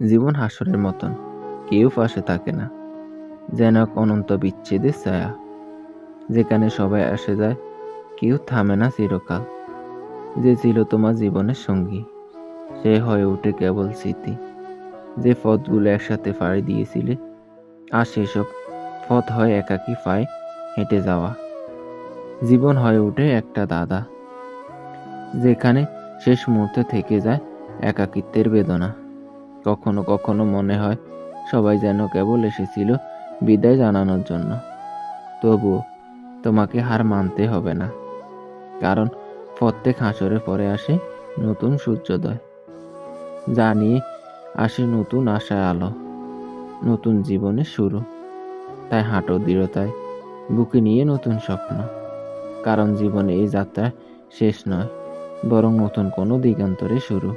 জীবন হাসরের মতন, কেউ পাশে থাকে না, যেন এক অনন্ত বিচ্ছেদের ছায়া, যেখানে সবাই আসে যায়, কেউ থামে না চিরকাল। যে ছিল তোমার জীবনের সঙ্গী, সে হয়ে ওঠে কেবল স্মৃতি। যে পথগুলো একসাথে পাড়ি দিয়েছিলে, আর সেসব পথ হয় একাকী পায়ে হেঁটে যাওয়া। জীবন হয়ে ওঠে একটা দাদা, যেখানে শেষ মুহূর্তে থেকে যায় একাকিত্বের বেদনা। কখনো কখনো মনে হয় সবাই যেন কেবল এসেছিল বিদায় জানানোর জন্য। তবুও তোমাকে হার মানতে হবে না, কারণ প্রত্যেক হাসরের পরে আসে নতুন সূর্যোদয়, যা নিয়ে আসে নতুন আশার আলো, নতুন জীবনের শুরু। তাই হাঁটো দৃঢ়তায়, বুকে নিয়ে নতুন স্বপ্ন, কারণ জীবনে এই যাত্রা শেষ নয়, বরং নতুন কোনো দিগান্তরে শুরু।